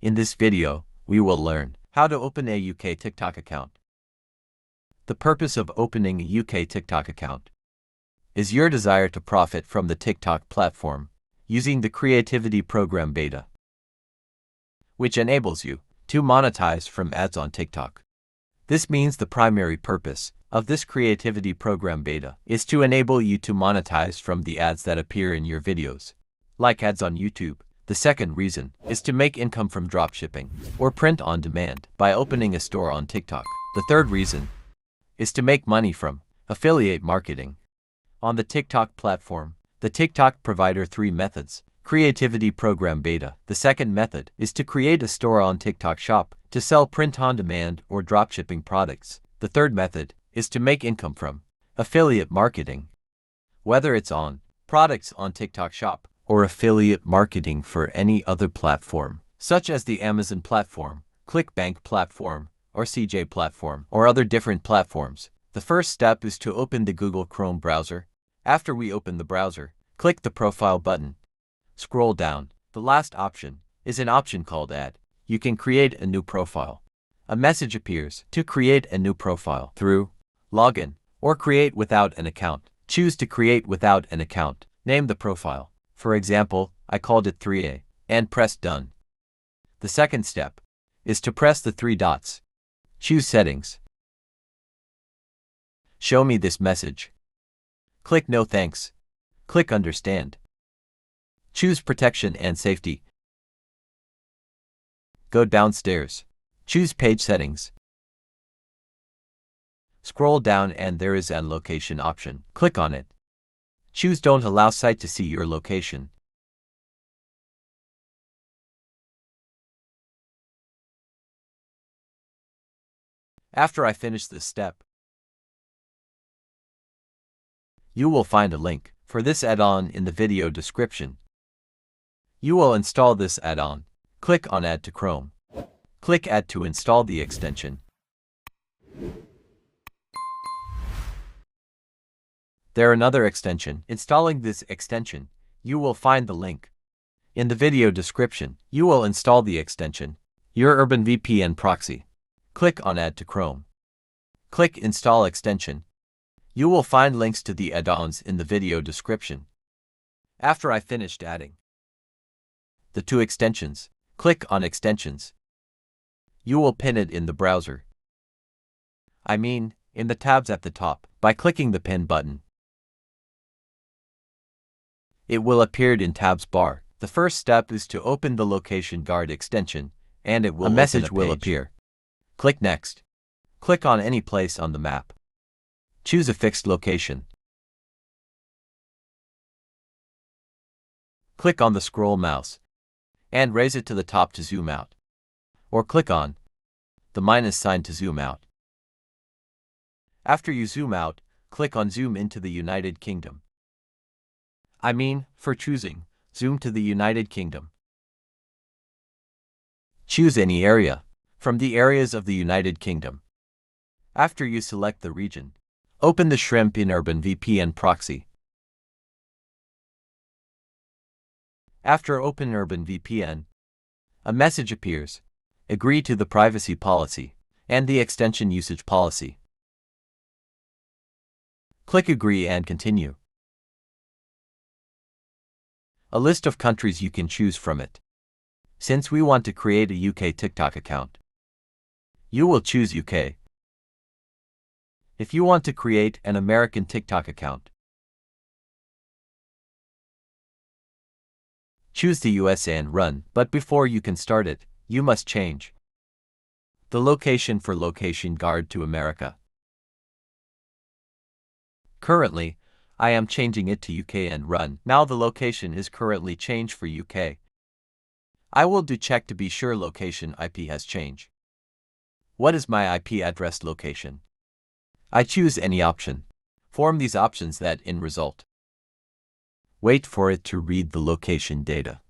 In this video, we will learn how to open a UK TikTok account. The purpose of opening a UK TikTok account is your desire to profit from the TikTok platform using the Creativity Program Beta, which enables you to monetize from ads on TikTok. This means the primary purpose of this Creativity Program Beta is to enable you to monetize from the ads that appear in your videos, like ads on YouTube. The second reason is to make income from dropshipping or print on demand by opening a store on TikTok. The third reason is to make money from affiliate marketing on the TikTok platform. The TikTok provider three methods. Creativity Program Beta. The second method is to create a store on TikTok Shop to sell print on demand or dropshipping products. The third method is to make income from affiliate marketing, whether it's on products on TikTok Shop or affiliate marketing for any other platform, such as the Amazon platform, ClickBank platform, or CJ platform, or other different platforms. The first step is to open the Google Chrome browser. After we open the browser, click the profile button. Scroll down. The last option is an option called Add. You can create a new profile. A message appears to create a new profile through login or create without an account. Choose to create without an account. Name the profile. For example, I called it 3A and press Done. The second step is to press the three dots. Choose Settings. Show me this message. Click No Thanks. Click Understand. Choose Protection and Safety. Go downstairs. Choose Page Settings. Scroll down and there is an location option. Click on it. Choose Don't allow site to see your location. After I finish this step, you will find a link for this add-on in the video description. You will install this add-on. Click on Add to Chrome. Click Add to install the extension. There's another extension. Installing this extension, you will find the link in the video description. You will install the extension, your Urban VPN Proxy. Click on Add to Chrome. Click Install Extension. You will find links to the add-ons in the video description. After I finished adding the two extensions, click on Extensions. You will pin it in the browser. I mean, in the tabs at the top, by clicking the Pin button. It will appear in tabs bar. The first step is to open the Location Guard extension, and a message will appear. Click Next. Click on any place on the map. Choose a fixed location. Click on the scroll mouse and raise it to the top to zoom out. Or click on the minus sign to zoom out. After you zoom out, click on Zoom into the United Kingdom. For choosing Zoom to the United Kingdom. Choose any area from the areas of the United Kingdom. After you select the region, open the shrimp in Urban VPN Proxy. After open Urban VPN, a message appears. Agree to the privacy policy and the extension usage policy. Click Agree and Continue. A list of countries you can choose from it. Since we want to create a UK TikTok account, you will choose UK. If you want to create an American TikTok account, choose the US and Run. But before you can start it, you must change the location for Location Guard to America. Currently, I am changing it to UK and Run. Now the location is currently changed for UK. I will do check to be sure location IP has changed. What is my IP address location? I choose any option. Form these options that in result. Wait for it to read the location data.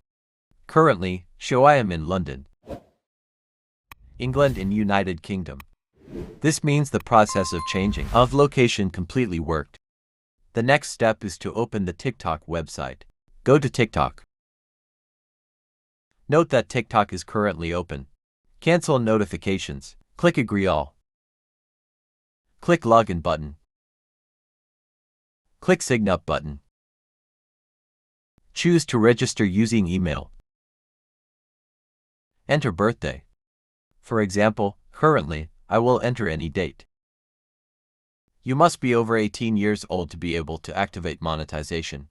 Currently, show I am in London, England in United Kingdom. This means the process of changing of location completely worked. The next step is to open the TikTok website. Go to TikTok. Note that TikTok is currently open. Cancel notifications. Click Agree All. Click Login button. Click Sign Up button. Choose to register using email. Enter birthday. For example, currently, I will enter any date. You must be over 18 years old to be able to activate monetization.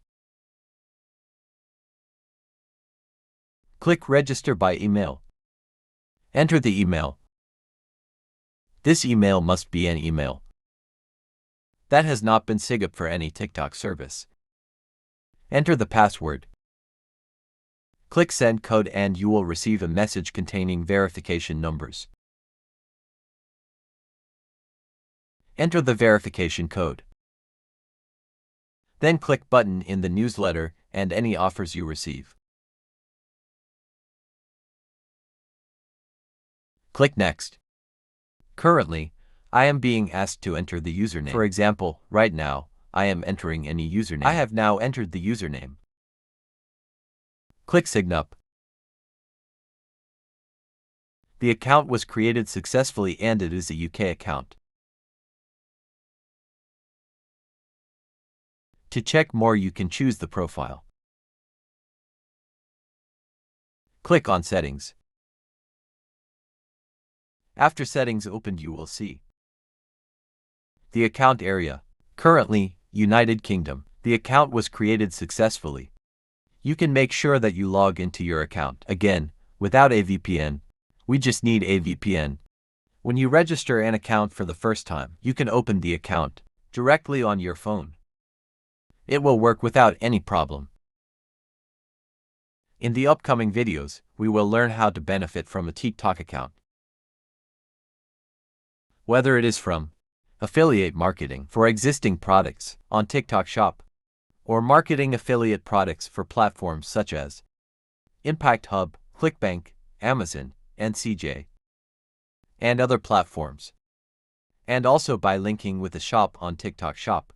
Click Register by email. Enter the email. This email must be an email that has not been signed up for any TikTok service. Enter the password. Click Send Code and you will receive a message containing verification numbers. Enter the verification code. Then click button in the newsletter and any offers you receive. Click Next. Currently, I am being asked to enter the username. For example, right now, I am entering any username. I have now entered the username. Click Sign Up. The account was created successfully and it is a UK account. To check more, you can choose the profile. Click on Settings. After Settings opened, you will see the account area. Currently, United Kingdom. The account was created successfully. You can make sure that you log into your account. Again, without a VPN. We just need a VPN. When you register an account for the first time, you can open the account directly on your phone. It will work without any problem. In the upcoming videos, we will learn how to benefit from a TikTok account. Whether it is from affiliate marketing for existing products on TikTok Shop, or marketing affiliate products for platforms such as Impact Hub, ClickBank, Amazon, and CJ, and other platforms, and also by linking with a shop on TikTok Shop.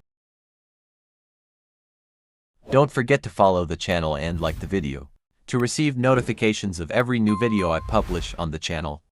Don't forget to follow the channel and like the video to receive notifications of every new video I publish on the channel.